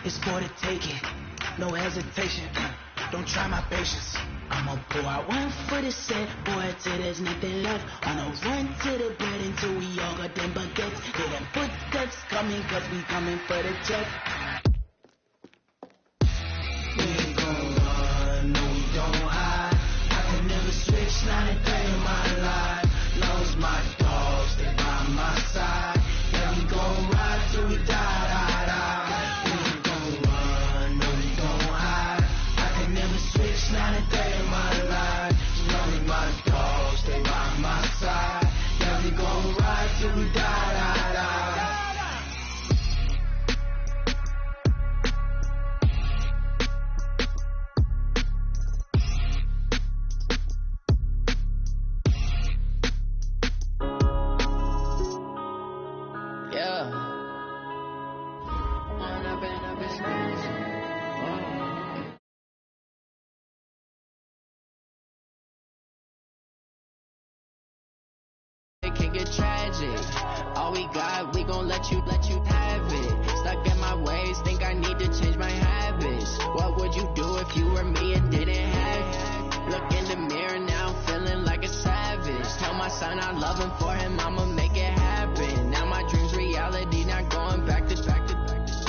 It's for the taking, no hesitation. Don't try my patience. I'ma pull out one for the set, boy, till there's nothing left. On a run to the bread until we all got them baguettes. Hear them footsteps coming, cause we coming for the check. We ain't gon' run, no we don't hide. I can never switch, not a day in my life. Knows my dogs, they by my side. Yeah, we gon' ride till we die, die, die. We ain't gon' run, no we don't hide. I can never switch, not a day in my life. Knows my dogs, they by my side. Yeah, we gon' ride till we die, die, die. All we got, we gon' let you have it. Stuck in my ways, think I need to change my habits. What would you do if you were me and didn't have it? Look in the mirror now, feeling like a savage. Tell my son I love him, for him I'ma make it happen. Now my dream's reality, not going back to.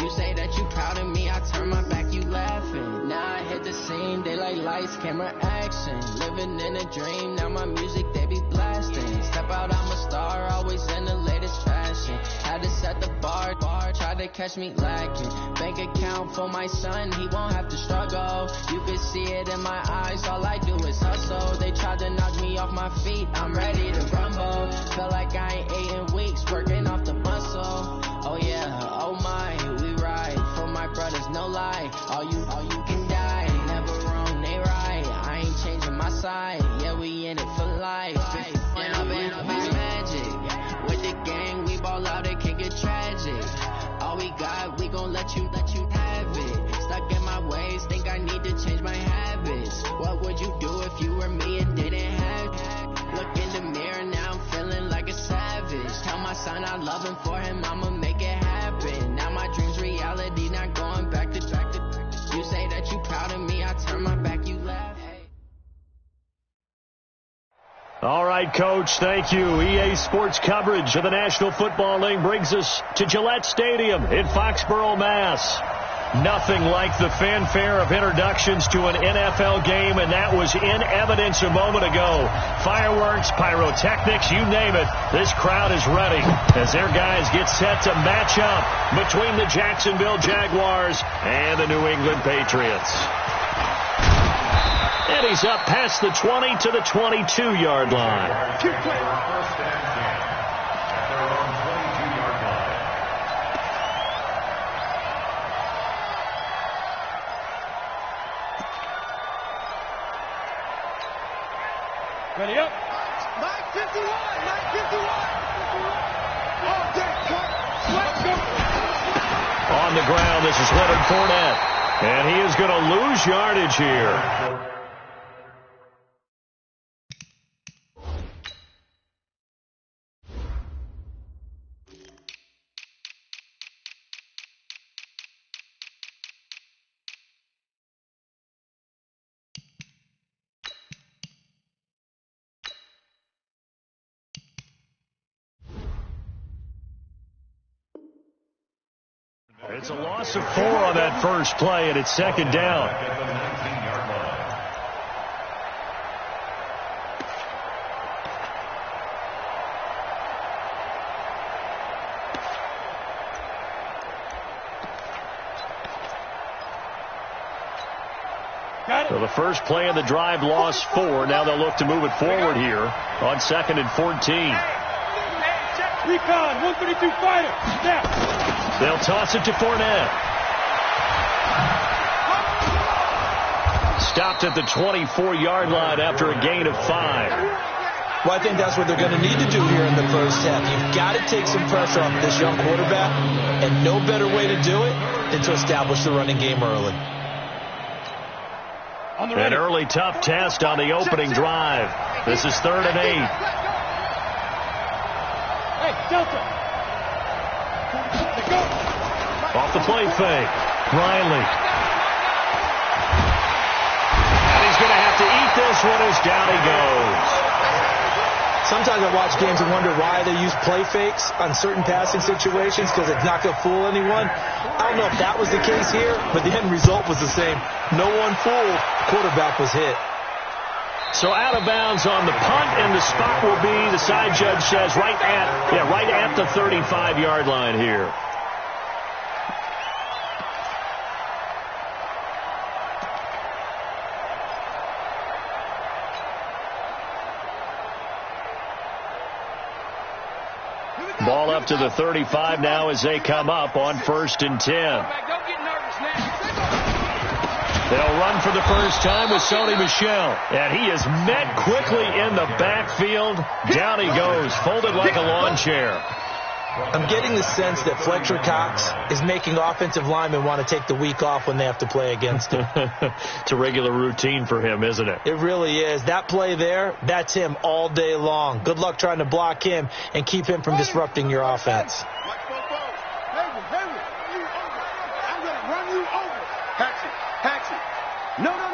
You say that you proud of me, I turn my back, you laughing. Now I hit the scene, they like lights, camera, action. Living in a dream, now my music, they be blasting. Step out, I'm a star, always in the latest fashion. Had to set the bar, try to catch me lacking. Bank account for my son, he won't have to struggle. You can see it in my eyes, all I do is hustle. They tried to knock me off my feet, I'm ready to rumble. Feel like I ain't ate in weeks, working off the muscle. Oh yeah, oh my, we ride for my brothers, no lie. All you can die, never wrong, they right. I ain't changing my side, yeah, we in it for life. It's magic. With the gang, we ball out, it can get tragic. All we got, we gon' let you have it. Stuck in my ways, think I need to change my habits. What would you do if you were me and didn't have it? Look in the mirror now, I'm feeling like a savage. Tell my son I love him, for him I'ma make it happen. Now my dream's reality, not going back to. You say that you proud of me, I turn my back, you laugh. All right, Coach, thank you. EA Sports coverage of the National Football League brings us to Gillette Stadium in Foxborough, Mass. Nothing like the fanfare of introductions to an NFL game, and that was in evidence a moment ago. Fireworks, pyrotechnics, you name it. This crowd is ready as their guys get set to match up between the Jacksonville Jaguars and the New England Patriots. And he's up past the 20 to the 22-yard line. Ready up. 9:51. 9:51. All day cut. Let's go. On the ground, this is Leonard Fournette. And he is going to lose yardage here. It's a loss of 4 on that first play, and it's second down. So the first play of the drive lost 4. Now they'll look to move it forward here on 2nd and 14. Recon, 132 fighter. Snap. They'll toss it to Fournette. Stopped at the 24-yard line after a gain of 5. Well, I think that's what they're going to need to do here in the first half. You've got to take some pressure off this young quarterback, and no better way to do it than to establish the running game early. An early tough test on the opening drive. This is 3rd and 8. Hey, Delta. Off the play fake. Riley. And he's going to have to eat this one as down he goes. Sometimes I watch games and wonder why they use play fakes on certain passing situations, because it's not going to fool anyone. I don't know if that was the case here, but the end result was the same. No one fooled. Quarterback was hit. So out of bounds on the punt, and the spot will be, the side judge says, right at the 35-yard line here. Ball up to the 35 now as they come up on 1st and 10. They'll run for the first time with Sony Michel. And he is met quickly in the backfield. Down he goes, folded like a lawn chair. I'm getting the sense that Fletcher Cox is making offensive linemen want to take the week off when they have to play against him. It's a regular routine for him, isn't it? It really is. That play there, that's him all day long. Good luck trying to block him and keep him from disrupting your offense. I'm going to run you over. Paxi. No. Off.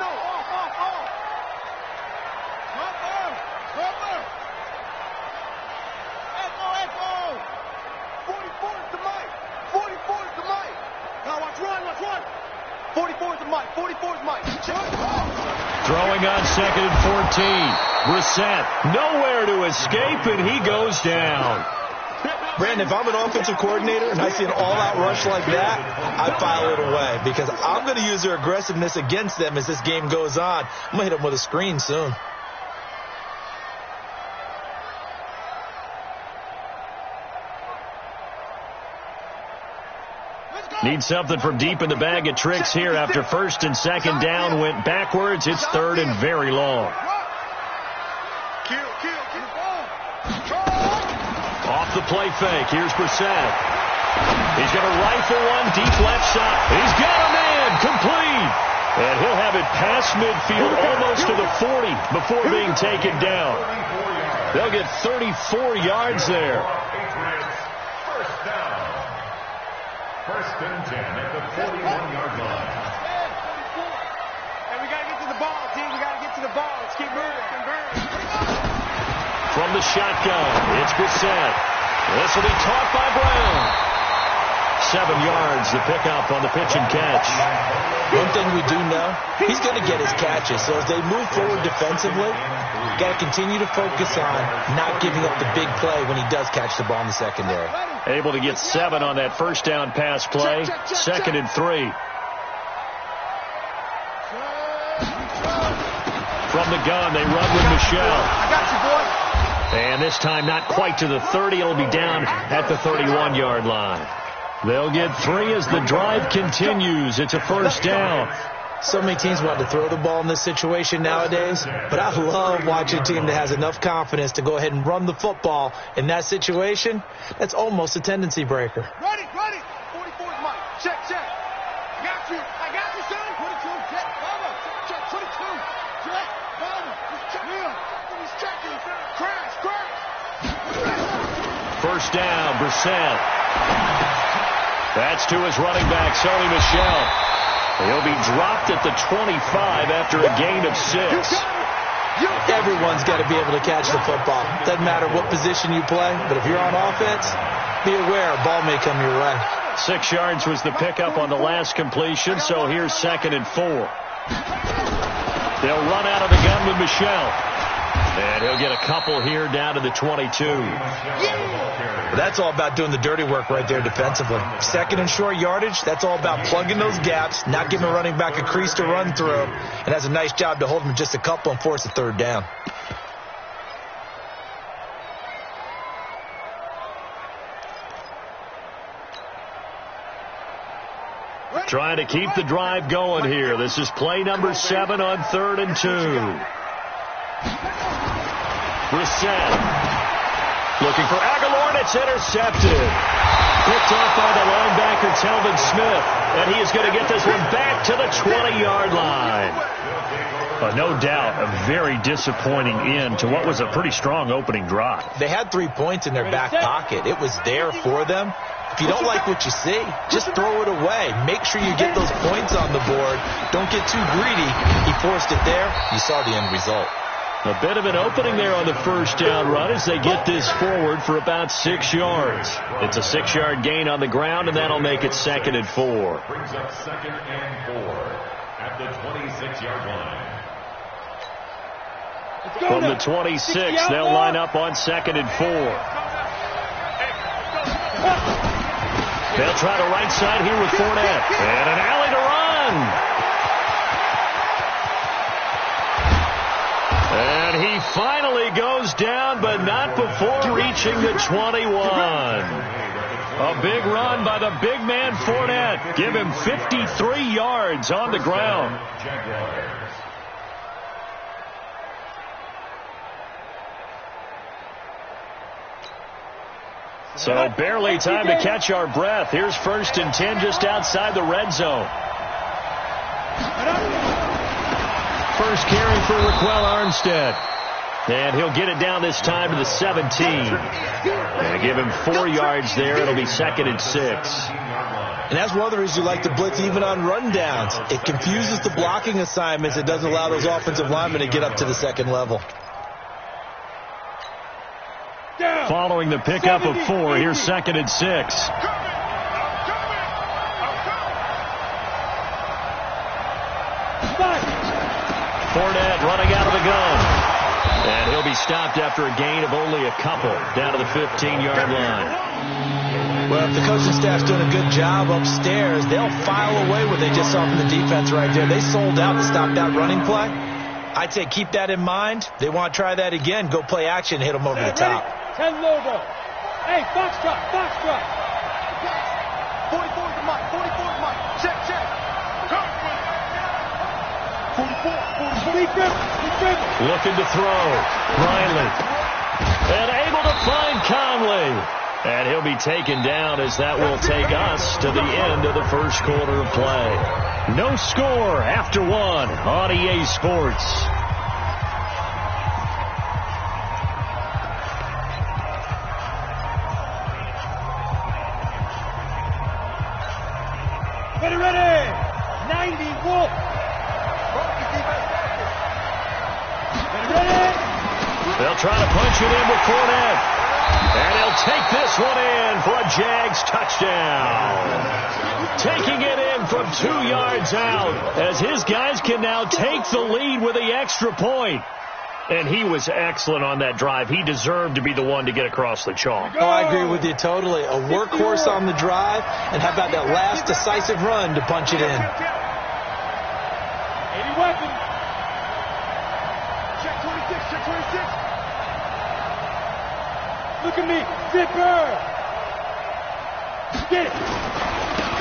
Echo. 44 is the mic. 44 is the mic. Now watch run. 44 is the mic. 44 is mic. Throwing on 2nd and 14. Brissett nowhere to escape, and he goes down. Brandon, if I'm an offensive coordinator and I see an all-out rush like that, I file it away, because I'm going to use their aggressiveness against them as this game goes on. I'm going to hit them with a screen soon. Need something from deep in the bag of tricks here after 1st and 2nd down went backwards. It's 3rd and very long. Off the play fake. Here's Brissett. He's going to rifle one deep left side. He's got a man complete. And he'll have it past midfield almost to the 40 before being taken down. They'll get 34 yards there. First and 10 at the 41-yard line. And we got to get to the ball, team. We got to get to the ball. Let's keep moving. From the shotgun, it's Brissett. This will be caught by Brown. 7 yards, the pickup on the pitch and catch. One thing we do know, he's going to get his catches. So as they move forward defensively, got to continue to focus on not giving up the big play when he does catch the ball in the secondary. Able to get 7 on that first down pass play. 2nd and 3. From the gun, they run with Michel. I got you, boy. And this time not quite to the 30. It'll be down at the 31-yard line. They'll get 3 as the drive continues. It's a first down. So many teams want to throw the ball in this situation nowadays, but I love watching a team that has enough confidence to go ahead and run the football in that situation. That's almost a tendency breaker. Ready. 44 is mine. Check. I got you, son. 22, check. Mama. Check. 22. Check. Mama. Check. He's checking. Crash. First down, Brissett. That's to his running back, Sony Michel. He'll be dropped at the 25 after a gain of 6. Everyone's got to be able to catch the football. Doesn't matter what position you play, but if you're on offense, be aware a ball may come your way. 6 yards was the pickup on the last completion, so here's 2nd and 4. They'll run out of the gun with Michel. And he'll get a couple here down to the 22. That's all about doing the dirty work right there defensively. 2nd and short yardage, that's all about plugging those gaps, not giving a running back a crease to run through, and has a nice job to hold him just a couple and force a 3rd down. Trying to keep the drive going here. This is play number 7 on 3rd and 2. Brissett looking for Aguilar, and it's intercepted. Picked off by the linebacker, Telvin Smith. And he is going to get this one back to the 20-yard line. No doubt a very disappointing end to what was a pretty strong opening drive. They had 3 points in their back pocket. It was there for them. If you don't like what you see, just throw it away. Make sure you get those points on the board. Don't get too greedy. He forced it there. You saw the end result. A bit of an opening there on the first down run as they get this forward for about 6 yards. It's a 6-yard gain on the ground, and that'll make it 2nd and 4. Brings up 2nd and 4 at the 26-yard line. From the 26, they'll line up on 2nd and 4. They'll try to right side here with Fournette. And an alley to run. And he finally goes down, but not before reaching the 21. A big run by the big man Fournette. Give him 53 yards on the ground. So barely time to catch our breath. Here's 1st and 10 just outside the red zone. First carry for Raquel Armstead. And he'll get it down this time to the 17. And give him 4 yards there. It'll be 2nd and 6. And that's one of the reasons you like to blitz even on rundowns. It confuses the blocking assignments. It doesn't allow those offensive linemen to get up to the 2nd level. Following the pickup of 4, here's 2nd and 6. Fournette running out of the gun. And he'll be stopped after a gain of only a couple down to the 15-yard line. Well, if the coaching staff's doing a good job upstairs, they'll file away what they just saw from the defense right there. They sold out to stop that running play. I'd say keep that in mind. They want to try that again. Go play action, hit them over the top. 10 logo. Hey, foxtrot, foxtrot. 44 is the mark, 44 is the mark. Check, check. 44. Looking to throw. Riley. And able to find Conley. And he'll be taken down as that will take us to the end of the first quarter of play. No score after 1 on EA Sports. Ready. 90 Wolf. They'll try to punch it in with Fournette. And he'll take this one in for a Jags touchdown. Taking it in from 2 yards out as his guys can now take the lead with the extra point. And he was excellent on that drive. He deserved to be the one to get across the chalk. Oh, I agree with you totally. A workhorse on the drive, and how about that last decisive run to punch it in? 80 weapons. Check 26, check 26. Look at me, Zipper. Get it.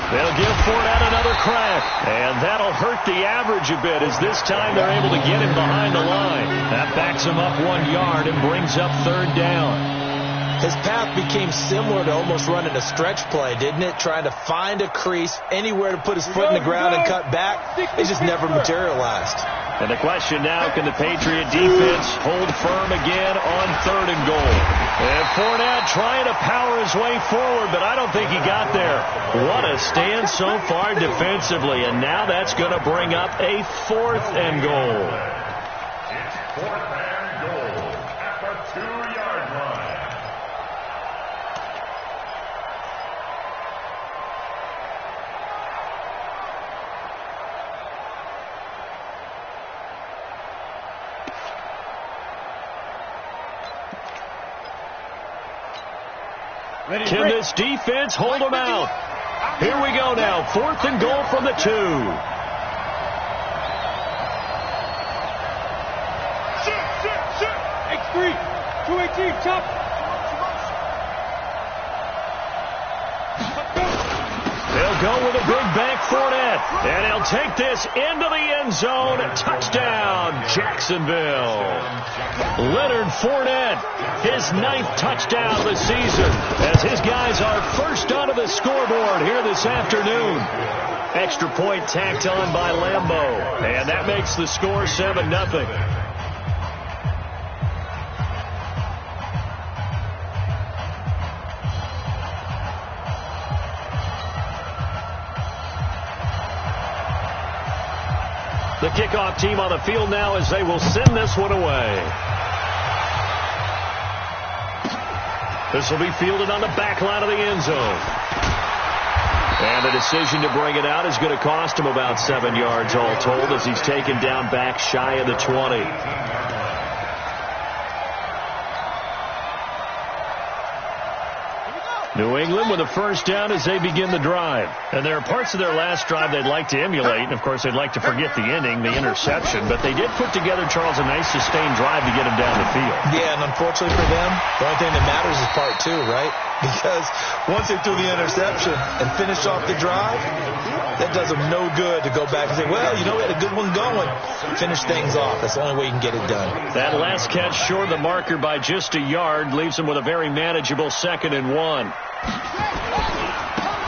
They'll give Fournette another crack, and that'll hurt the average a bit as this time they're able to get him behind the line. That backs him up 1 yard and brings up 3rd down. His path became similar to almost running a stretch play, didn't it? Trying to find a crease, anywhere to put his foot in the ground and cut back. It just never materialized. And the question now, can the Patriot defense hold firm again on 3rd and goal? And Fournette trying to power his way forward, but I don't think he got there. What a stand so far defensively, and now that's going to bring up a 4th and goal. It's 4th and goal at the 2-yard line. Can this defense hold them out? Here we go now. 4th and goal from the 2. Shoot. X3. 218. Chop. They'll go with a big bank Fournette. And he'll take this into the end zone. Touchdown, Jacksonville. Leonard Fournette, his 9th touchdown of the season, as his guys are first onto the scoreboard here this afternoon. Extra point tacked on by Lambeau, and that makes the score 7-0. The kickoff team on the field now as they will send this one away. This will be fielded on the back line of the end zone. And the decision to bring it out is going to cost him about 7 yards all told as he's taken down back shy of the 20. New England with a first down as they begin the drive. And there are parts of their last drive they'd like to emulate. And, of course, they'd like to forget the ending, the interception. But they did put together, Charles, a nice sustained drive to get him down the field. Yeah, and unfortunately for them, the only thing that matters is part 2, right? Because once they threw the interception and finished off the drive, that does them no good to go back and say, well, we had a good one going. Finish things off. That's the only way you can get it done. That last catch short of the marker by just a yard leaves them with a very manageable 2nd and 1.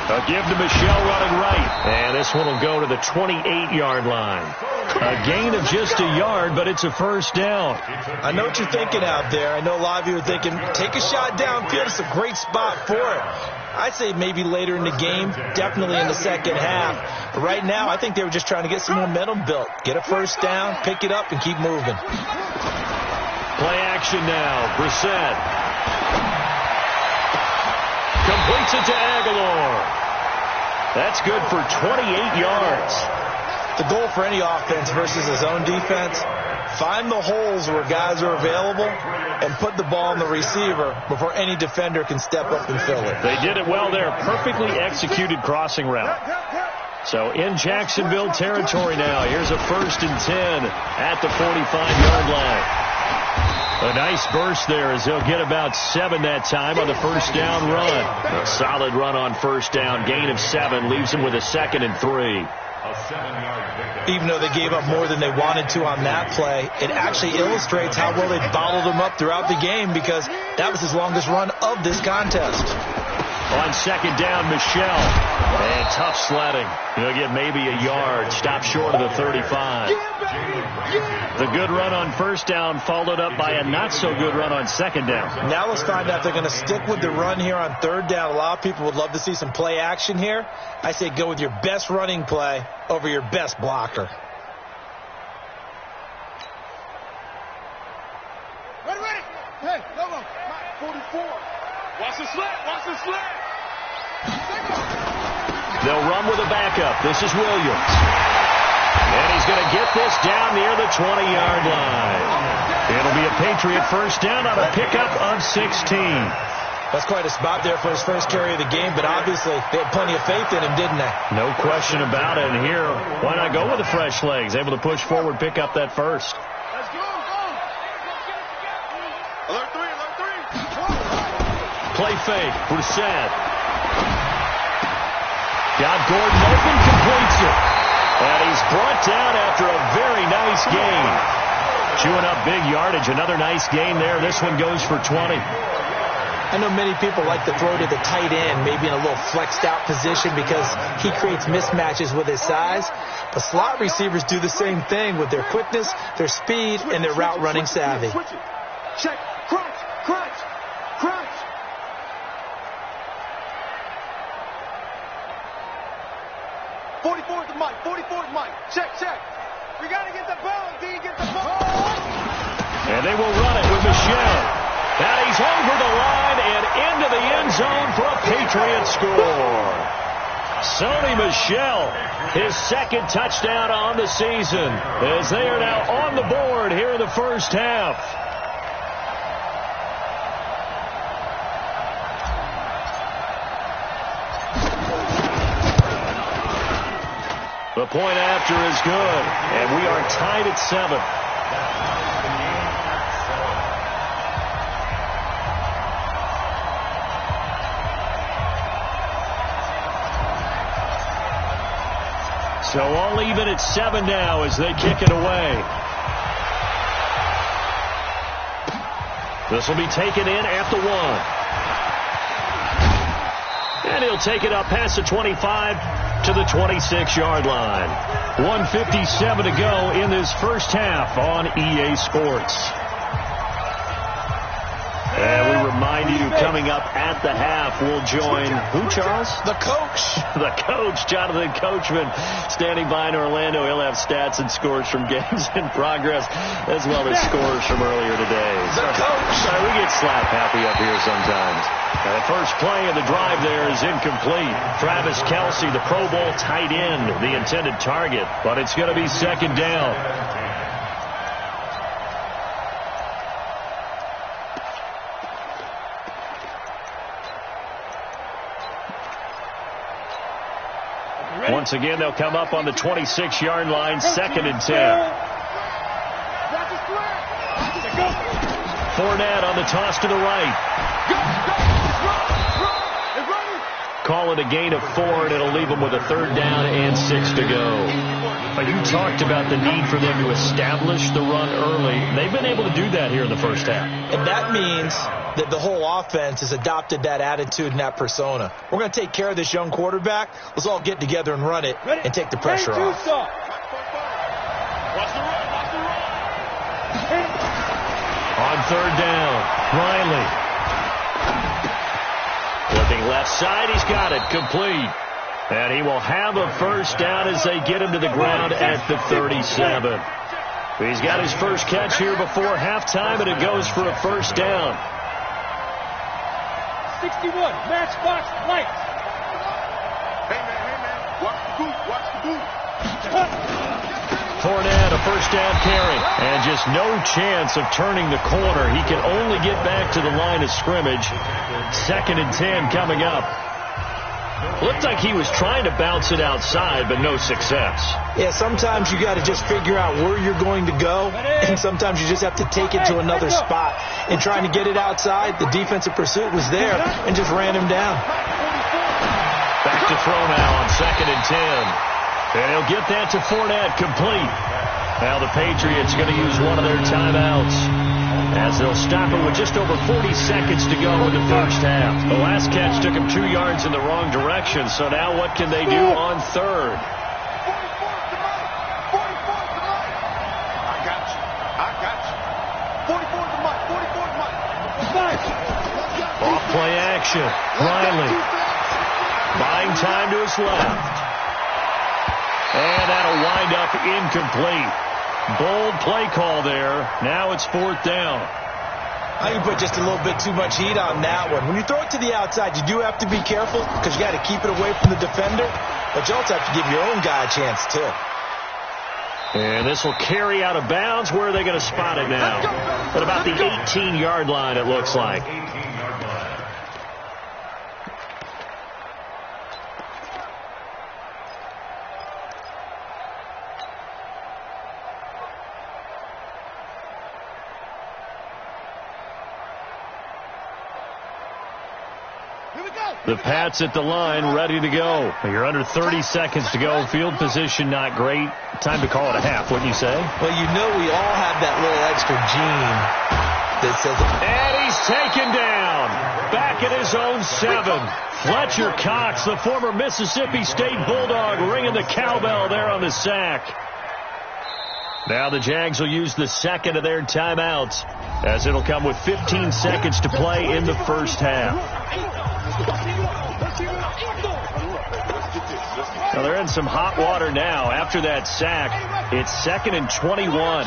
A give to Michelle running right. And this one will go to the 28-yard line. A gain of just a yard, but it's a first down. I know what you're thinking out there. I know a lot of you are thinking, take a shot downfield. It's a great spot for it. I'd say maybe later in the game, definitely in the second half. But right now, I think they were just trying to get some momentum built. Get a first down, pick it up, and keep moving. Play action now. Brissett completes it to Aguilar. That's good for 28 yards. The goal for any offense versus his own defense, find the holes where guys are available and put the ball in the receiver before any defender can step up and fill it. They did it well there. Perfectly executed crossing route. So in Jacksonville territory now. Here's a 1st and 10 at the 45-yard line. A nice burst there as he'll get about 7 that time on the first down run. A solid run on first down. Gain of 7 leaves him with a 2nd and 3. Even though they gave up more than they wanted to on that play, it actually illustrates how well they bottled him up throughout the game because that was his longest run of this contest. On 2nd down, Michelle. And tough sledding. He'll get maybe a yard. Stop short of the 35. The good run on first down followed up by a not-so-good run on 2nd down. Now let's find out if they're going to stick with the run here on 3rd down. A lot of people would love to see some play action here. I say go with your best running play over your best blocker. Ready. Hey, go. 44. Watch the slant. They'll run with a backup. This is Williams. And he's going to get this down near the 20-yard line. It'll be a Patriot first down on a pickup of 16. That's quite a spot there for his first carry of the game, but obviously they had plenty of faith in him, didn't they? No question about it. And here, why not go with the fresh legs? Able to push forward, pick up that first. Let's go. Alert 3. Play fake. Brissett. Got Gordon open, completes it. And he's brought down after a very nice gain. Chewing up big yardage. Another nice gain there. This one goes for 20. I know many people like to throw to the tight end, maybe in a little flexed out position because he creates mismatches with his size. But slot receivers do the same thing with their quickness, their speed, and their route running savvy. Check. Crunch. 44's Mike. Check. We got to get the ball, D. Get the ball. And they will run it with Michelle. And he's over the line and into the end zone for a Patriot score. Sony Michel, his 2nd touchdown on the season as they are now on the board here in the first half. The point after is good, and we are tied at 7. So all even at 7 now as they kick it away. This will be taken in at the 1. And he'll take it up past the 25 to the 26-yard line. 1:57 to go in this first half on EA Sports. And we remind you, coming up at the half, we'll join who, Charles? The coach. The coach, Jonathan Coachman, standing by in Orlando. He'll have stats and scores from games in progress, as well as scores from earlier today. The coach. We get slap happy up here sometimes. The first play of the drive there is incomplete. Travis Kelce, the Pro Bowl tight end, the intended target, but it's going to be second down. Once again, they'll come up on the 26-yard line, 2nd and 10. Fournette on the toss to the right. Call it a gain of 4, and it'll leave them with a 3rd down and 6 to go. But you talked about the need for them to establish the run early. They've been able to do that here in the first half. And that means that the whole offense has adopted that attitude and that persona. We're going to take care of this young quarterback. Let's all get together and run it and take the pressure off. On 3rd down, Riley. Looking left side, he's got it, complete. And he will have a 1st down as they get him to the ground at the 37. He's got his first catch here before halftime, and it goes for a 1st down. 61, matchbox lights. Hey, man, watch the boot, watch the boot. Fournette, a 1st down carry, and just no chance of turning the corner. He can only get back to the line of scrimmage. 2nd and 10 coming up. Looked like he was trying to bounce it outside, but no success. Yeah, sometimes you got to just figure out where you're going to go, and sometimes you just have to take it to another spot. And trying to get it outside, the defensive pursuit was there and just ran him down. Back to throw now on 2nd and 10. And he'll get that to Fournette, complete. Now the Patriots going to use one of their timeouts, as they'll stop it with just over 40 seconds to go in the first half. The last catch took him 2 yards in the wrong direction, so now what can they do on 3rd? I got you. 44 to Mike. 44 to Mike. Off play action. Riley buying time to his left. And that'll wind up incomplete. Bold play call there. Now it's 4th down. I think you put just a little bit too much heat on that one. When you throw it to the outside, you do have to be careful because you got to keep it away from the defender. But you also have to give your own guy a chance, too. And this will carry out of bounds. Where are they going to spot it now? At about the 18-yard line, it looks like. The Pats at the line, ready to go. You're under 30 seconds to go. Field position not great. Time to call it a half, wouldn't you say? Well, you know we all have that little extra gene that says... And he's taken down. Back at his own 7. Fletcher Cox, the former Mississippi State Bulldog, ringing the cowbell there on the sack. Now the Jags will use the 2nd of their timeouts, as it'll come with 15 seconds to play in the first half. Now they're in some hot water now. After that sack, it's 2nd and 21.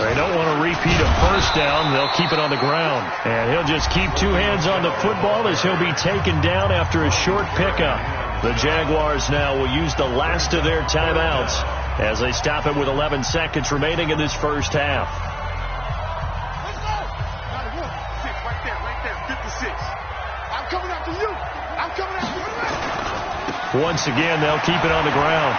They don't want to repeat a 1st down. They'll keep it on the ground. And he'll just keep 2 hands on the football as he'll be taken down after a short pickup. The Jaguars now will use the last of their timeouts as they stop it with 11 seconds remaining in this first half. Once again, they'll keep it on the ground.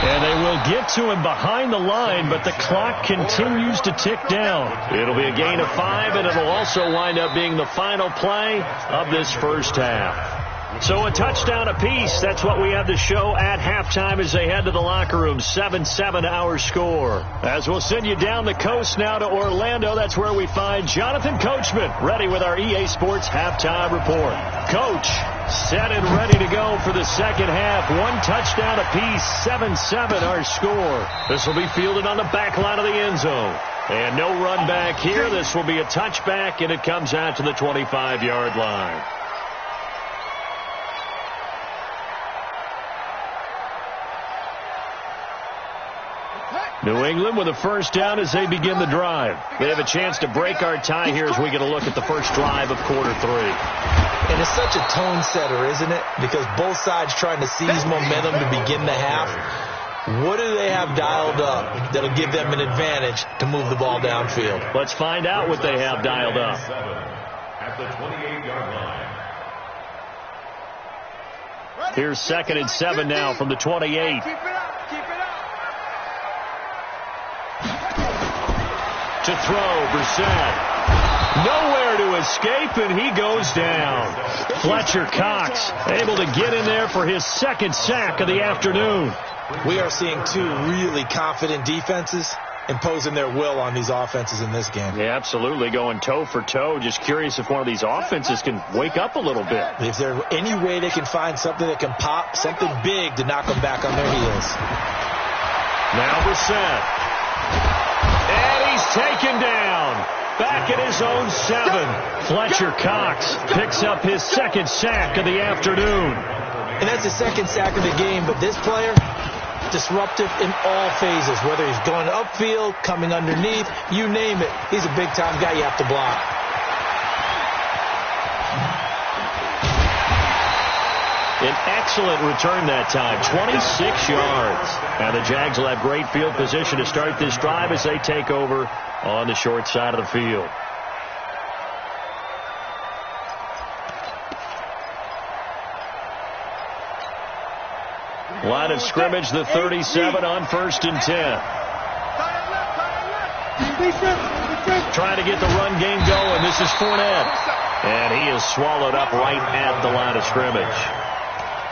And they will get to him behind the line, but the clock continues to tick down. It'll be a gain of 5, and it'll also wind up being the final play of this first half. So a touchdown apiece. That's what we have to show at halftime as they head to the locker room. 7-7 our score. As we'll send you down the coast now to Orlando. That's where we find Jonathan Coachman ready with our EA Sports halftime report. Coach, set and ready to go for the second half. 1 touchdown apiece. 7-7 our score. This will be fielded on the back line of the end zone. And no run back here. This will be a touchback, and it comes out to the 25-yard line. New England with a first down as they begin the drive. They have a chance to break our tie here as we get a look at the first drive of quarter 3. And it's such a tone setter, isn't it? Because both sides trying to seize momentum to begin the half. What do they have dialed up that'll give them an advantage to move the ball downfield? Let's find out what they have dialed up. At the 28-yard line. Here's 2nd and 7 now from the 28. Keep it up. Keep it up. To throw, Brissett. Nowhere to escape, and he goes down. Fletcher Cox able to get in there for his 2nd sack of the afternoon. We are seeing 2 really confident defenses imposing their will on these offenses in this game. Yeah, absolutely, going toe for toe. Just curious if one of these offenses can wake up a little bit. Is there any way they can find something that can pop, something big to knock them back on their heels? Now Brissett. And he's taken down. Back at his own 7. Fletcher Cox picks up his 2nd sack of the afternoon. And that's the 2nd sack of the game, but this player, disruptive in all phases, whether he's going upfield, coming underneath, you name it. He's a big-time guy you have to block. An excellent return that time, 26 yards. And the Jags will have great field position to start this drive as they take over on the short side of the field. Line of scrimmage, the 37 on 1st and 10. Trying to get the run game going. This is Fournette. And he is swallowed up right at the line of scrimmage.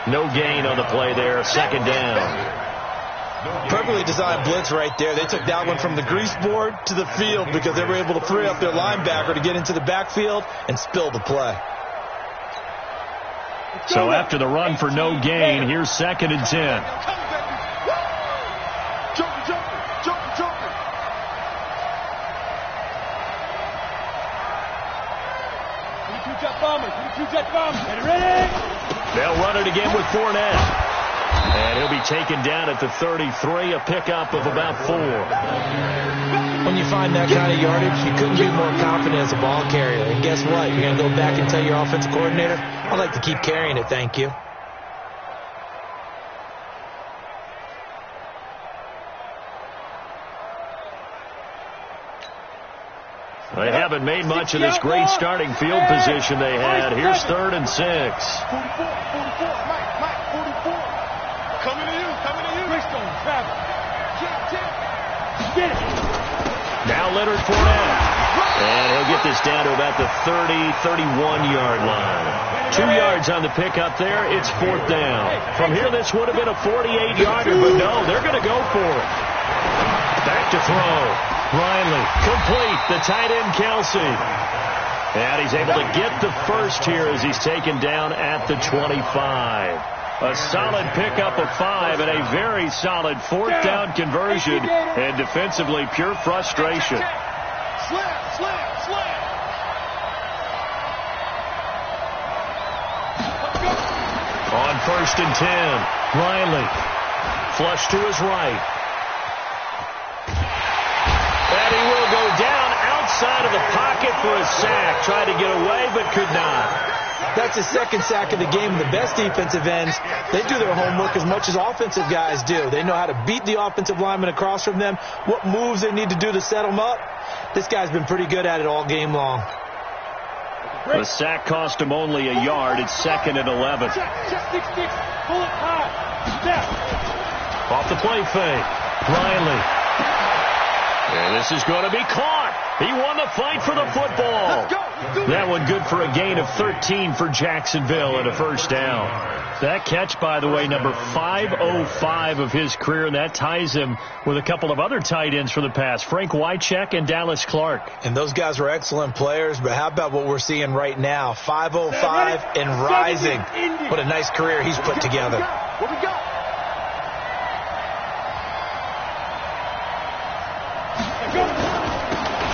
No gain on the play there. 2nd down. Perfectly designed blitz right there. They took that one from the grease board to the field because they were able to free up their linebacker to get into the backfield and spill the play. So after the run for no gain, here's 2nd and 10. They'll run it again with Fournette. And he'll be taken down at the 33, a pickup of about 4. When you find that kind of yardage, you couldn't be more confident as a ball carrier. And guess what? You're going to go back and tell your offensive coordinator, I'd like to keep carrying it, thank you. They haven't made much of this great starting field position they had. Here's 3rd and 6. 44, Mike, 44. Coming to you. Greystone, travel. Get it. Now Leonard Fournette. And he'll get this down to about the 31-yard line. 2 yards on the pickup there. It's 4th down. From here, this would have been a 48-yarder, but no, they're going to go for it. Back to throw. Riley, complete, the tight end Kelsey. And he's able to get the first here as he's taken down at the 25. A solid pickup of 5 and a very solid 4th down conversion. And defensively, pure frustration. Slam. On 1st and 10, Riley. Flush to his right. And he will go down outside of the pocket for a sack. Tried to get away, but could not. That's his 2nd sack of the game. The best defensive ends, they do their homework as much as offensive guys do. They know how to beat the offensive lineman across from them, what moves they need to do to set them up. This guy's been pretty good at it all game long. The sack cost him only a yard. It's 2nd and 11. Off the play fake. Riley. And this is going to be caught. He won the fight for the football. That one good for a gain of 13 for Jacksonville and a first down. That catch, by the way, number 505 of his career, and that ties him with a couple of other tight ends for the past, Frank Wycheck and Dallas Clark. And those guys were excellent players, but how about what we're seeing right now? 505 and rising. What a nice career he's put together. What we got?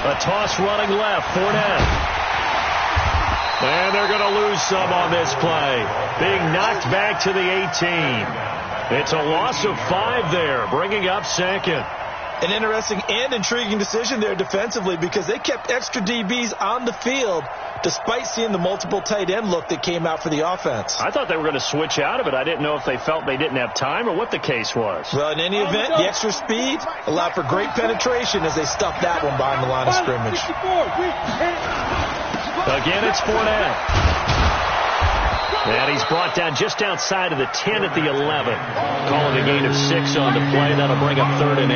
A toss running left. Fournette. And they're going to lose some on this play. Being knocked back to the 18. It's a loss of 5 there, bringing up second. An interesting and intriguing decision there defensively because they kept extra DBs on the field despite seeing the multiple tight end look that came out for the offense. I thought they were going to switch out of it. I didn't know if they felt they didn't have time or what the case was. Well, in any event, the extra speed allowed for great penetration as they stuffed that one behind the line of scrimmage. Again, it's Fournette. And he's brought down just outside of the 10 at the 11. Calling a gain of 6 on the play. That'll bring up 3rd and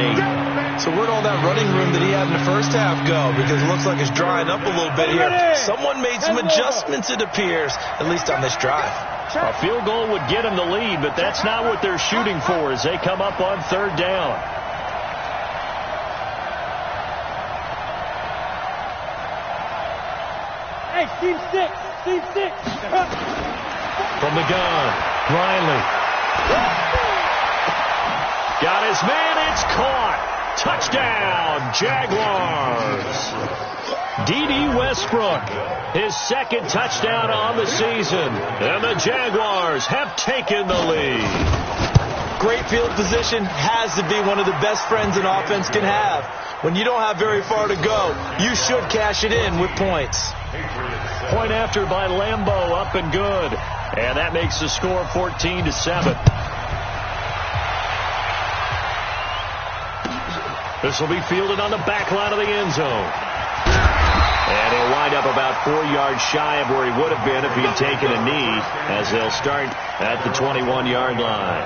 8. So where'd all that running room that he had in the first half go? Because it looks like it's drying up a little bit here. Someone made some adjustments, it appears, at least on this drive. A field goal would get him the lead, but that's not what they're shooting for as they come up on 3rd down. Hey, team 6. Team 6. From the gun, Riley. Got his man, it's caught. Touchdown, Jaguars. D.D. Westbrook, his 2nd touchdown on the season. And the Jaguars have taken the lead. Great field position has to be one of the best friends an offense can have. When you don't have very far to go, you should cash it in with points. Point after by Lambeau, up and good. And that makes the score 14-7. This will be fielded on the back line of the end zone. And he'll wind up about 4 yards shy of where he would have been if he had taken a knee, as they'll start at the 21-yard line.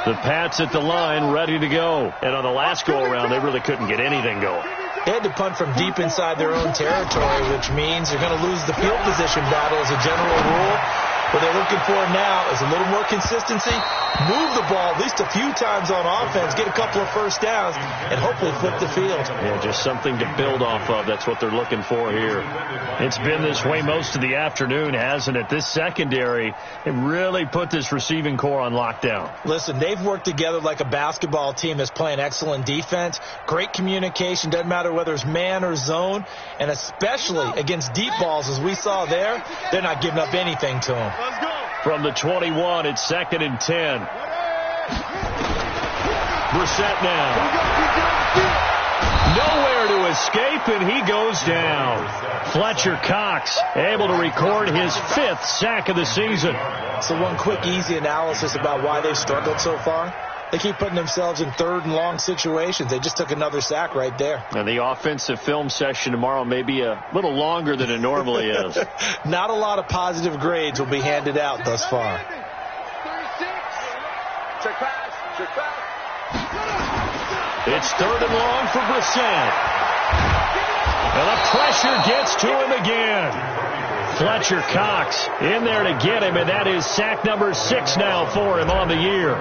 The Pats at the line, ready to go. And on the last go-around, they really couldn't get anything going. They had to punt from deep inside their own territory, which means they're going to lose the field position battle as a general rule. What they're looking for now is a little more consistency, move the ball at least a few times on offense, get a couple of first downs, and hopefully flip the field. Yeah, just something to build off of. That's what they're looking for here. It's been this way most of the afternoon, hasn't it? This secondary, it really put this receiving core on lockdown. Listen, they've worked together like a basketball team that's playing excellent defense, great communication, doesn't matter whether it's man or zone, and especially against deep balls, as we saw there, they're not giving up anything to them. From the 21, it's 2nd and 10. Brissett now. Nowhere to escape, and he goes down. Fletcher Cox able to record his 5th sack of the season. So one quick, easy analysis about why they've struggled so far. They keep putting themselves in 3rd and long situations. They just took another sack right there. And the offensive film session tomorrow may be a little longer than it normally is. Not a lot of positive grades will be handed out thus far. 36. Check pass. Check pass. It's 3rd and long for Brissett. And the pressure gets to him again. Fletcher Cox in there to get him, and that is sack number 6 now for him on the year.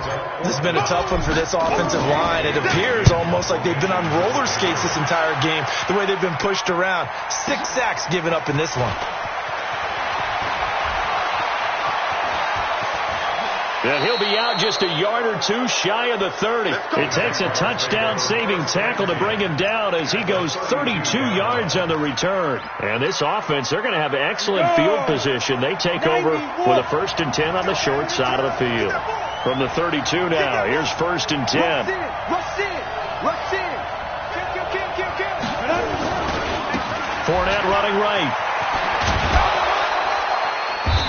This has been a tough one for this offensive line. It appears almost like they've been on roller skates this entire game, the way they've been pushed around. 6 sacks given up in this one. And he'll be out just a yard or 2 shy of the 30. It takes a touchdown-saving tackle to bring him down as he goes 32 yards on the return. And this offense, they're going to have excellent field position. They take over with a 1st and 10 on the short side of the field. From the 32 now, here's 1st and 10. Rush in. Fournette running right.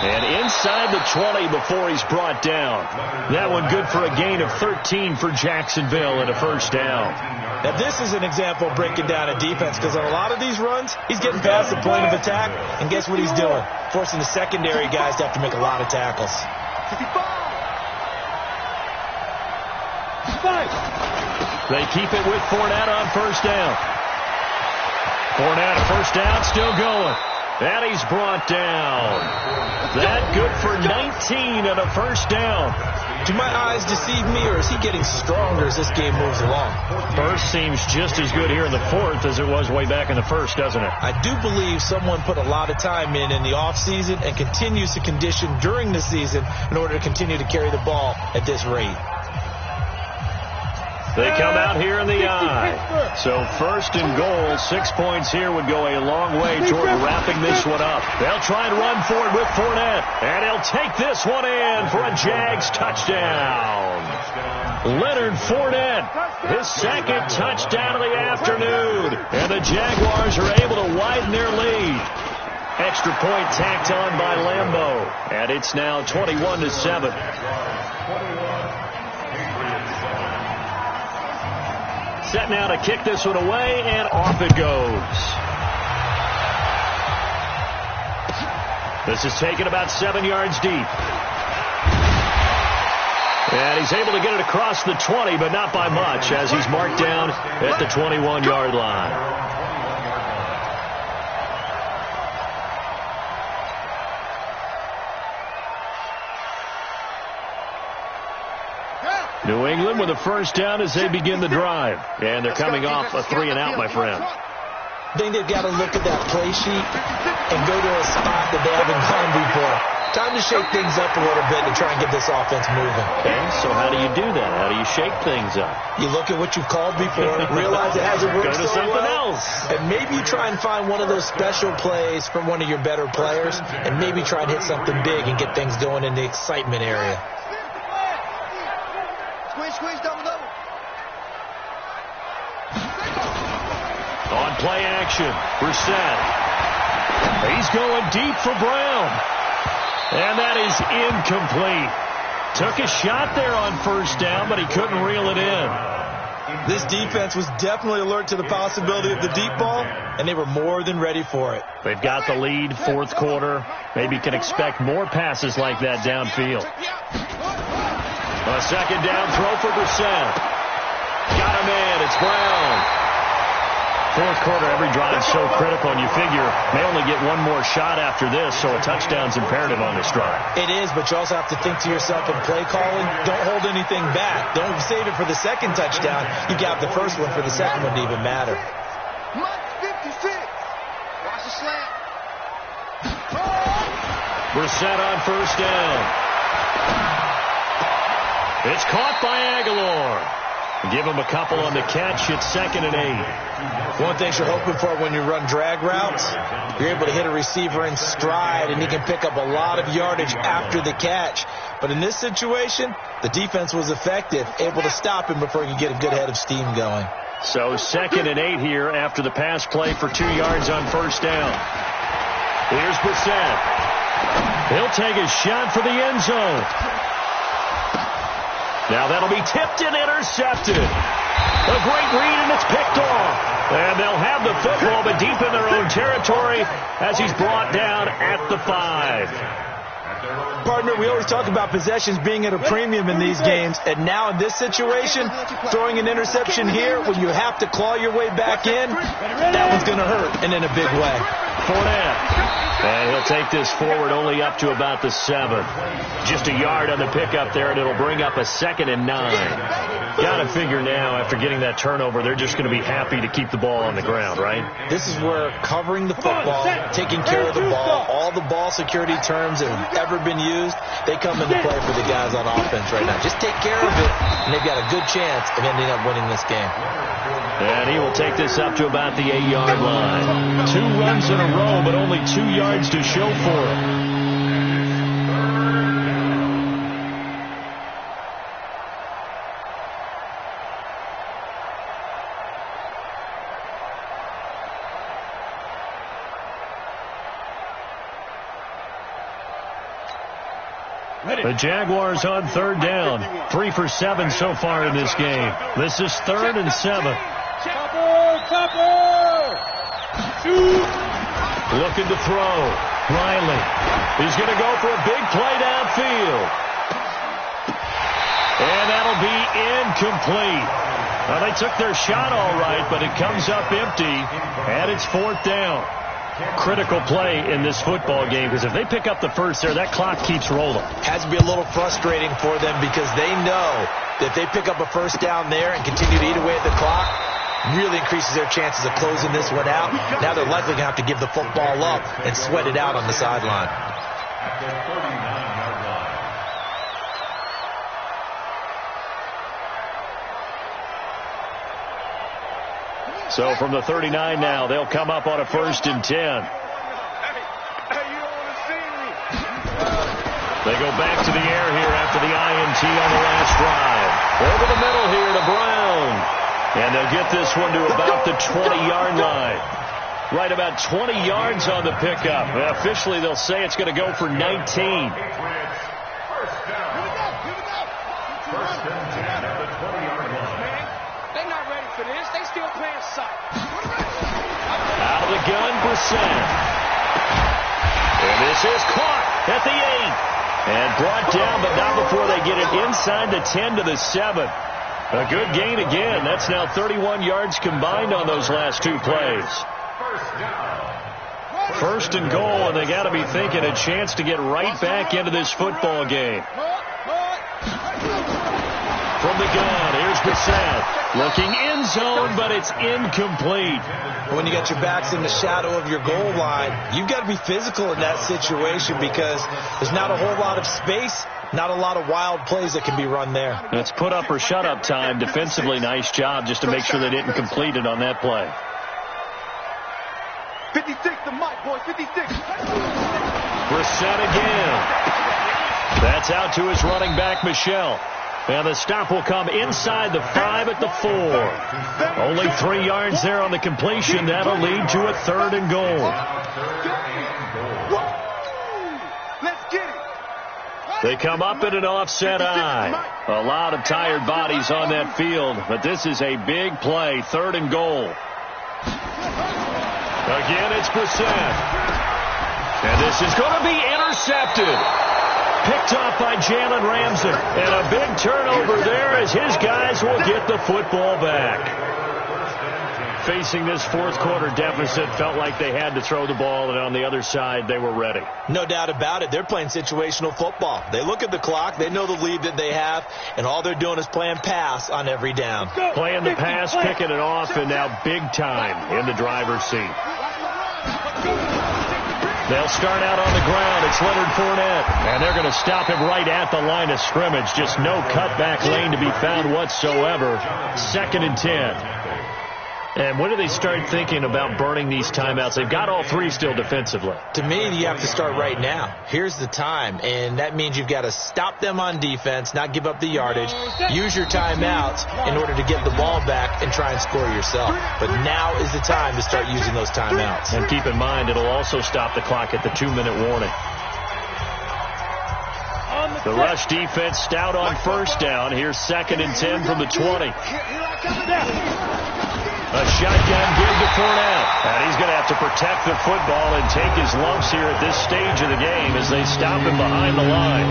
And inside the 20 before he's brought down. That one good for a gain of 13 for Jacksonville and a 1st down. Now this is an example of breaking down a defense, because on a lot of these runs, he's getting past the point of attack, and guess what he's doing? Forcing the secondary guys to have to make a lot of tackles. 55. They keep it with Fournette on 1st down. Fournette, 1st down, still going. And he's brought down. That good for 19 and a first down. Do my eyes deceive me, or is he getting stronger as this game moves along? First seems just as good here in the fourth as it was way back in the first, doesn't it? I do believe someone put a lot of time in the offseason and continues to condition during the season in order to continue to carry the ball at this rate. They come out here in the eye. So first and goal, 6 points here would go a long way toward wrapping this one up. They'll try and run for it with Fournette. And he'll take this one in for a Jags touchdown. Leonard Fournette, his second touchdown of the afternoon. And the Jaguars are able to widen their lead. Extra point tacked on by Lambeau. And it's now 21-7. Set now to kick this one away, and off it goes. This is taken about 7 yards deep. And he's able to get it across the 20, but not by much, as he's marked down at the 21-yard line. New England with a first down as they begin the drive. And they're coming off a 3-and-out, my friend. I think they've got to look at that play sheet and go to a spot that they haven't gone before. Time to shake things up a little bit to try and get this offense moving. Okay, so how do you do that? How do you shake things up? You look at what you've called before, realize it hasn't worked go to so something well, else. and maybe you try and find one of those special plays from one of your better players, and maybe try and hit something big and get things going in the excitement area. Squeeze, double. On play action, Brissett. He's going deep for Brown. And that is incomplete. Took a shot there on first down, but he couldn't reel it in. This defense was definitely alert to the possibility of the deep ball, and they were more than ready for it. They've got the lead, fourth quarter. Maybe can expect more passes like that downfield. A second down throw for Brissett. Got him in. It's Brown. Fourth quarter, every drive so critical, and you figure may only get one more shot after this, so a touchdown's imperative on this drive. It is, but you also have to think to yourself in play calling, don't hold anything back. Don't save it for the second touchdown. You got the first one for the second one to even matter. Mike 56. Watch the slant. Brissett on first down. It's caught by Aguilar. Give him a couple on the catch. It's 2nd and 8. One thing you're hoping for when you run drag routes, you're able to hit a receiver in stride, and he can pick up a lot of yardage after the catch. But in this situation, the defense was effective, able to stop him before he could get a good head of steam going. So 2nd and 8 here after the pass play for 2 yards on first down. Here's Brissett. He'll take a shot for the end zone. Now that'll be tipped and intercepted. A great read, and it's picked off. And they'll have the football, but deep in their own territory as he's brought down at the 5. Partner, we always talk about possessions being at a premium in these games, and now in this situation, throwing an interception here when you have to claw your way back in, that one's going to hurt, and in a big way. Fournette. And he'll take this forward only up to about the 7. Just a yard on the pickup there, and it'll bring up a 2nd and 9. Got to figure now, after getting that turnover, they're just going to be happy to keep the ball on the ground, right? This is where covering the football, taking care of the ball, all the ball security terms that have ever been used, they come into play for the guys on offense right now. Just take care of it, and they've got a good chance of ending up winning this game. And he will take this up to about the 8-yard line. 2 runs in a row, but only 2 yards to show for it. The Jaguars on third down. 3 for 7 so far in this game. This is 3rd and 7. Looking to throw. Riley. He's going to go for a big play downfield. And that'll be incomplete. Well, they took their shot all right, but it comes up empty, and it's 4th down. critical play in this football game, because if they pick up the first there, that clock keeps rolling. Has to be a little frustrating for them because they know that if they pick up a first down there and continue to eat away at the clock, really increases their chances of closing this one out. Now they're likely going to have to give the football up and sweat it out on the sideline. At the 39-yard line. So from the 39 now, they'll come up on a 1st and 10. They go back to the air here after the INT on the last drive. Over the middle here to Brown. And they'll get this one to about the 20-yard line. Right about 20 yards on the pickup. Officially, they'll say it's going to go for 19. First and 10 at the 20-yard line. They're not ready for this. They still playing soft. Out of the gun, Brissett. And this is caught at the 8. And brought down, but not before they get it inside the 10 to the 7. A good gain again. That's now 31 yards combined on those last two plays. First and goal, and they got to be thinking a chance to get right back into this football game. From the gun, here's Brissett. Looking end zone, but it's incomplete. When you got your backs in the shadow of your goal line, you've got to be physical in that situation because there's not a whole lot of space, not a lot of wild plays that can be run there. It's put up or shut up time. Defensively, nice job just to make sure they didn't complete it on that play. 56 to Mike, boy, 56. Brissett again. That's out to his running back, Michelle. And the stop will come inside the 5 at the 4. Only 3 yards there on the completion. That'll lead to a 3rd and goal. Let's get it. They come up in an offset eye. A lot of tired bodies on that field, but this is a big play. 3rd and goal. Again, it's Brissett. And this is going to be intercepted. Picked off by Jalen Ramsey. And a big turnover there as his guys will get the football back. Facing this fourth quarter deficit, felt like they had to throw the ball, and on the other side, they were ready. No doubt about it. They're playing situational football. They look at the clock, they know the lead that they have, and all they're doing is playing pass on every down. Playing the pass, picking it off, and now big time in the driver's seat. They'll start out on the ground. It's Leonard Fournette. And they're going to stop him right at the line of scrimmage. Just no cutback lane to be found whatsoever. 2nd and 10. And when do they start thinking about burning these timeouts? They've got all 3 still defensively. To me, you have to start right now. Here's the time, and that means you've got to stop them on defense, not give up the yardage, use your timeouts in order to get the ball back and try and score yourself. But now is the time to start using those timeouts. And keep in mind, it'll also stop the clock at the 2-minute warning. The rush defense stout on first down. Here's 2nd and 10 from the 20. A shotgun give to Fournette. And he's going to have to protect the football and take his lumps here at this stage of the game as they stop him behind the line.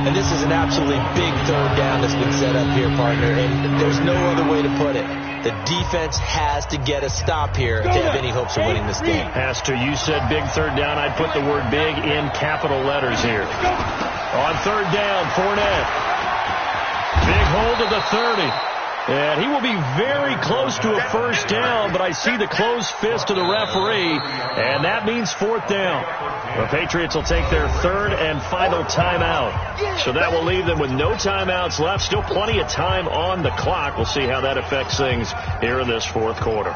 And this is an absolutely big 3rd down that's been set up here, partner. And there's no other way to put it. The defense has to get a stop here if they have any hopes of winning this game. Has to. You said big 3rd down. I'd put the word big in capital letters here. On 3rd down, Fournette. Big hold of the 30. And he will be very close to a first down, but I see the closed fist of the referee, and that means 4th down. The Patriots will take their 3rd and final timeout. So that will leave them with no timeouts left. Still plenty of time on the clock. We'll see how that affects things here in this fourth quarter.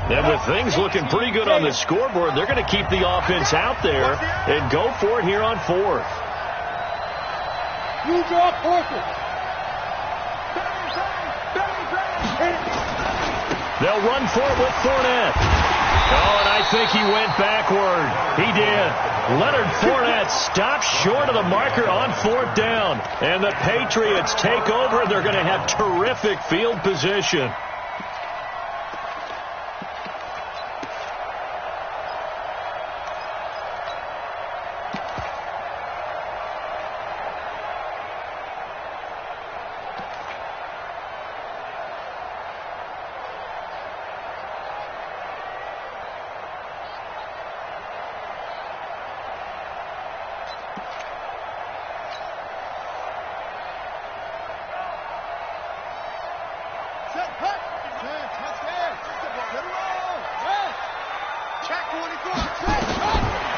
And with things looking pretty good on the scoreboard, they're going to keep the offense out there and go for it here on 4th. You draw 4th. They'll run for it with Fournette. Oh, and I think he went backward. He did. Leonard Fournette stops short of the marker on 4th down. And the Patriots take over. They're going to have terrific field position.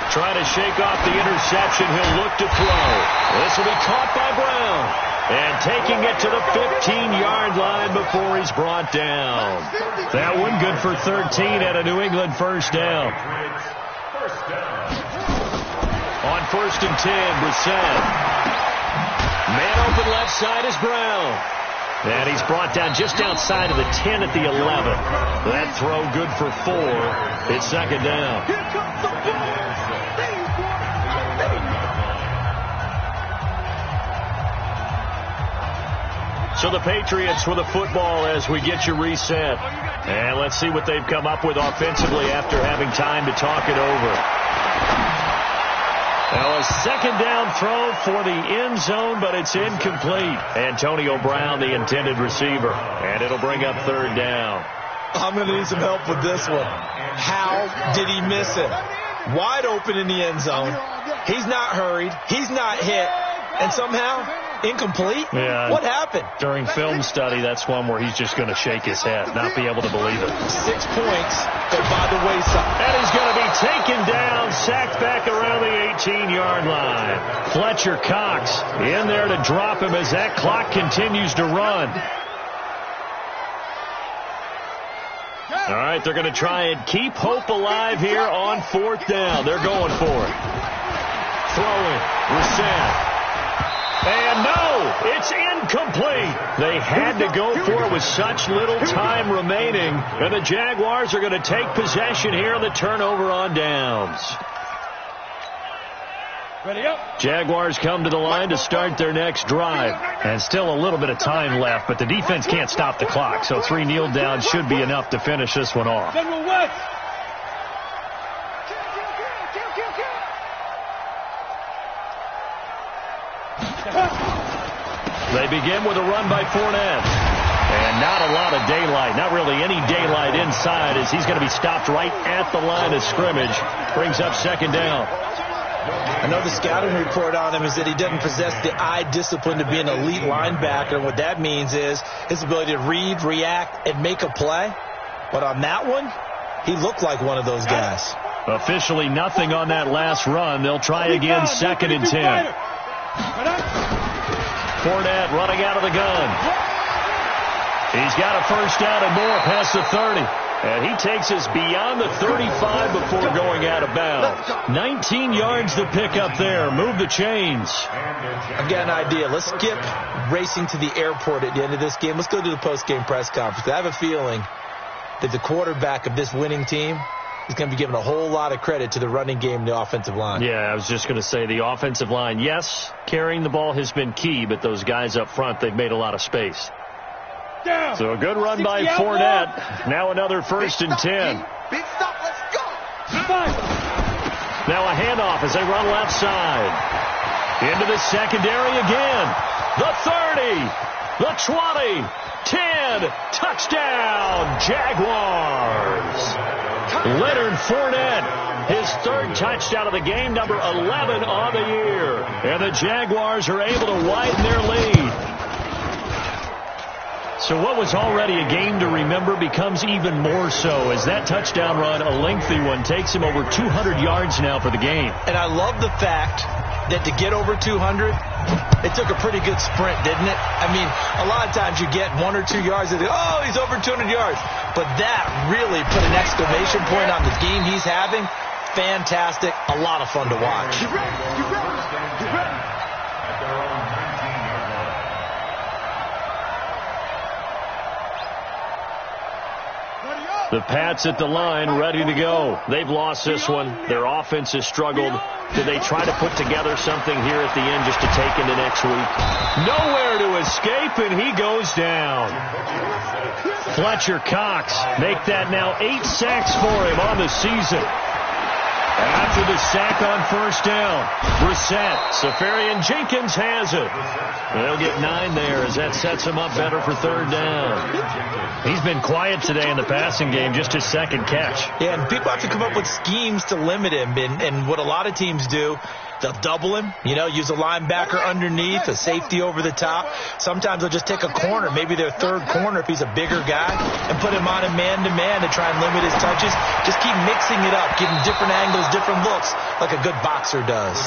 Trying to shake off the interception. He'll look to throw. This will be caught by Brown. And taking it to the 15-yard line before he's brought down. That one good for 13 at a New England first down. On 1st and 10, Brissett. Man open left side is Brown. And he's brought down just outside of the 10 at the 11. That throw good for 4. It's 2nd down. Here comes the ball. So the Patriots with the football as we get you reset. And let's see what they've come up with offensively after having time to talk it over. Now a 2nd down throw for the end zone, but it's incomplete. Antonio Brown, the intended receiver. And it'll bring up 3rd down. I'm going to need some help with this one. How did he miss it? Wide open in the end zone. He's not hurried. He's not hit. And somehow, incomplete? Yeah. What happened? During film study, that's one where he's just going to shake his head, not be able to believe it. 6 points go by the wayside. And he's going to be taken down, sacked back around the 18-yard line. Fletcher Cox in there to drop him as that clock continues to run. All right, they're going to try and keep hope alive here on 4th down. They're going for it. Throwing, Brissett. And no, it's incomplete. They had to go for it with such little time remaining. And the Jaguars are going to take possession here on the turnover on downs. Ready up. Jaguars come to the line to start their next drive. And still a little bit of time left, but the defense can't stop the clock. So 3 kneel downs should be enough to finish this one off. General West. They begin with a run by Fournette. And not a lot of daylight, not really any daylight inside as he's going to be stopped right at the line of scrimmage. Brings up 2nd down. I know the scouting report on him is that he doesn't possess the eye discipline to be an elite linebacker. And what that means is his ability to read, react, and make a play. But on that one, he looked like one of those guys. Officially nothing on that last run. They'll try again, 2nd and 10. Fournette running out of the gun. He's got a first down and more past the 30. And he takes us beyond the 35 before going out of bounds. 19 yards to pick up there. Move the chains. I've got an idea. Let's skip racing to the airport at the end of this game. Let's go to the post-game press conference. I have a feeling that the quarterback of this winning team is going to be given a whole lot of credit to the running game and the offensive line. Yeah, I was just going to say the offensive line, yes, carrying the ball has been key, but those guys up front, they've made a lot of space. Down. So a good run by Fournette. Now another 1st and 10. Big stop, let's go. Now a handoff as they run left side. Into the secondary again. The 30, the 20, 10, touchdown, Jaguars. Leonard Fournette, his 3rd touchdown of the game, number 11 on the year. And the Jaguars are able to widen their lead. So what was already a game to remember becomes even more so as that touchdown run, a lengthy one, takes him over 200 yards now for the game. And I love the fact that to get over 200, it took a pretty good sprint, didn't it? I mean, a lot of times you get 1 or 2 yards and oh, he's over 200 yards. But that really put an exclamation point on the game he's having. Fantastic. A lot of fun to watch. You ready? You ready? You ready? Ready up. The Pats at the line, ready to go. They've lost this one. Their offense has struggled. Do they try to put together something here at the end just to take into next week? Nowhere to escape, and he goes down. Fletcher Cox make that now 8 sacks for him on the season. After the sack on first down, Brissett, Safarian Jenkins has it. They'll get 9 there as that sets him up better for third down. He's been quiet today in the passing game, just his second catch. Yeah, and people have to come up with schemes to limit him, and what a lot of teams do, they'll double him, use a linebacker underneath, a safety over the top. Sometimes they'll just take a corner, maybe their third corner if he's a bigger guy, and put him on a man-to-man to try and limit his touches. Just keep mixing it up, give him different angles, different looks, like a good boxer does.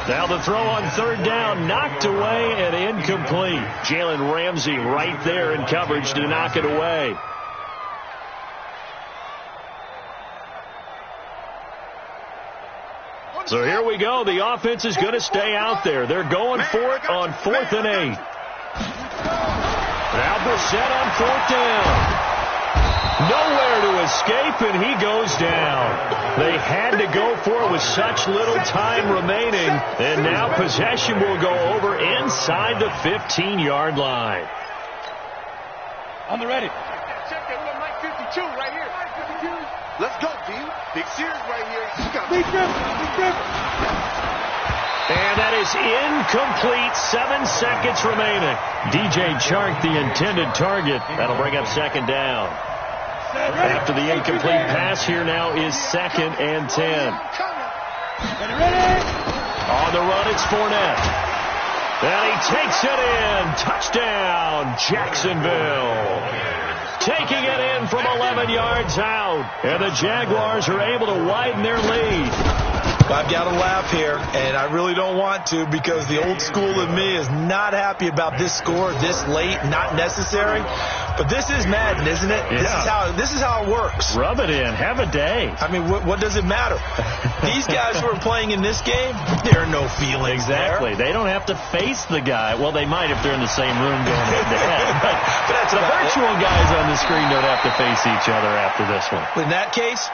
Now the throw on third down, knocked away and incomplete. Jalen Ramsey right there in coverage to knock it away. So here we go. The offense is going to stay out there. They're going for it on 4th and 8. Now Brissett on 4th down. Nowhere to escape, and he goes down. They had to go for it with such little time remaining, and now possession will go over inside the 15-yard line. On the ready. Check that. We got Mike 52 right here. Let's go, D. Big Sears right here. Big grip. And that is incomplete. 7 seconds remaining. DJ Chark, the intended target. That'll bring up second down. After the incomplete pass, here now is 2nd and 10. On the run, it's Fournette. And he takes it in. Touchdown, Jacksonville. Taking it in from 11 yards out. And the Jaguars are able to widen their lead. I've got to laugh here, and I really don't want to because the old school in me is not happy about this score this late, not necessary. But this is Madden, isn't it? Yeah. This is how it works. Rub it in. Have a day. I mean, what does it matter? These guys who are playing in this game, there are no feelings Exactly. there. They don't have to face the guy. Well, they might if they're in the same room going head-to-head. But that's the virtual guys on the screen don't have to face each other after this one. In that case...